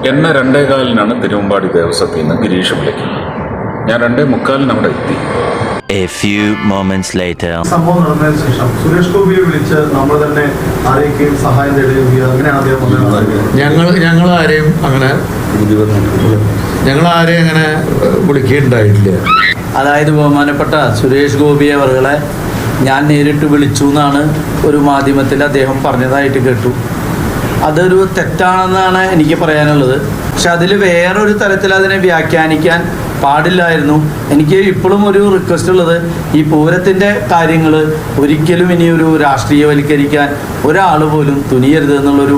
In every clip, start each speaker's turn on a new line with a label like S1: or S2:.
S1: എന്നെ 2:15 തിരുവമ്പാടി ദേവസ്വത്തിൽ നിന്ന് ഗിരീഷ് വിളിക്കുന്നത്. ഞാൻ 2:45 അവിടെ എത്തി.
S2: A few moments later.
S3: സംഭവം നടന്നതിന് ശേഷം സുരേഷ് ഗോപിയെ വിളിച്ച് നമ്മൾ തന്നെ അറിയിക്കുകയും സഹായം തേടുകയും അങ്ങനെയാണ് അദ്ദേഹം
S4: ഞങ്ങളാരെയും അങ്ങനെ വിളിക്കുകയുണ്ടായില്ല.
S5: അതായത് ബഹുമാനപ്പെട്ട സുരേഷ് ഗോപി അവരുടെ ഞാൻ നേരിട്ട് വിളിച്ചു എന്നാണ് ഒരു മാധ്യമത്തിൽ അദ്ദേഹം പറഞ്ഞതായിട്ട് കേട്ടു. അതൊരു തെറ്റാണെന്നാണ് എനിക്ക് പറയാനുള്ളത്. പക്ഷെ അതിൽ വേറൊരു തരത്തിൽ അതിനെ വ്യാഖ്യാനിക്കാൻ പാടില്ലായിരുന്നു. എനിക്ക് ഇപ്പോഴും ഒരു റിക്വസ്റ്റ് ഉള്ളത്, ഈ പൂരത്തിൻ്റെ കാര്യങ്ങൾ ഒരിക്കലും ഇനിയൊരു രാഷ്ട്രീയവൽക്കരിക്കാൻ ഒരാൾ പോലും തുനിയരുത് എന്നുള്ളൊരു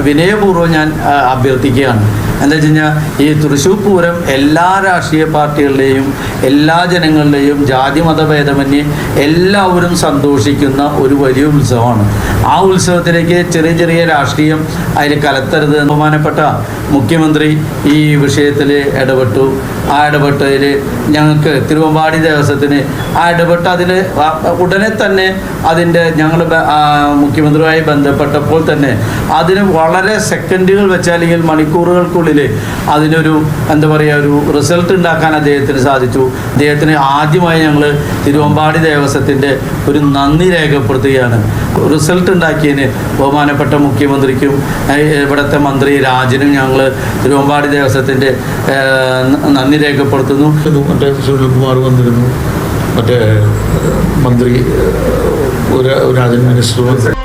S5: വിനയപൂർവ്വം ഞാൻ അഭ്യർത്ഥിക്കുകയാണ്. എന്താ വെച്ച് കഴിഞ്ഞാൽ ഈ തൃശ്ശൂർ പൂരം എല്ലാ രാഷ്ട്രീയ പാർട്ടികളുടെയും എല്ലാ ജനങ്ങളുടെയും ജാതി മതഭേദമന്യേ എല്ലാവരും സന്തോഷിക്കുന്ന ഒരു വലിയ ഉത്സവമാണ്. ആ ഉത്സവത്തിലേക്ക് ചെറിയ ചെറിയ രാഷ്ട്രീയം അതിൽ കലർത്തരുത്. ബഹുമാനപ്പെട്ട മുഖ്യമന്ത്രി ഈ വിഷയത്തിൽ ഇടപെട്ടു. ആ ഇടപെട്ടതിൽ ഞങ്ങൾക്ക് തിരുവമ്പാടി ദേവസ്വത്തിന് ഇടപെട്ട് അതിൽ ഉടനെ തന്നെ അതിൻ്റെ ഞങ്ങൾ മുഖ്യമന്ത്രിയുമായി ബന്ധപ്പെട്ടപ്പോൾ തന്നെ അതിന് വളരെ സെക്കൻഡുകൾ വെച്ച് അല്ലെങ്കിൽ മണിക്കൂറുകൾക്കുള്ളിൽ അതിനൊരു എന്താ പറയുക ഒരു റിസൾട്ട് ഉണ്ടാക്കാൻ അദ്ദേഹത്തിന് സാധിച്ചു. അദ്ദേഹത്തിന് ആദ്യമായി ഞങ്ങൾ തിരുവമ്പാടി ദേവസ്വത്തിൻ്റെ ഒരു നന്ദി രേഖപ്പെടുത്തുകയാണ്. റിസൾട്ട് ഉണ്ടാക്കിയതിന് ബഹുമാനപ്പെട്ട മുഖ്യമന്ത്രിക്കും ഇവിടുത്തെ മന്ത്രി രാജനും ഞങ്ങൾ തിരുവമ്പാടി ദേവസ്വത്തിൻ്റെ നന്ദി രേഖപ്പെടുത്തുന്നു.
S4: മറ്റേ സുനിൽകുമാർ വന്നിരുന്നു, മറ്റേ മന്ത്രി രാജൻ മിനിസ്റ്റർ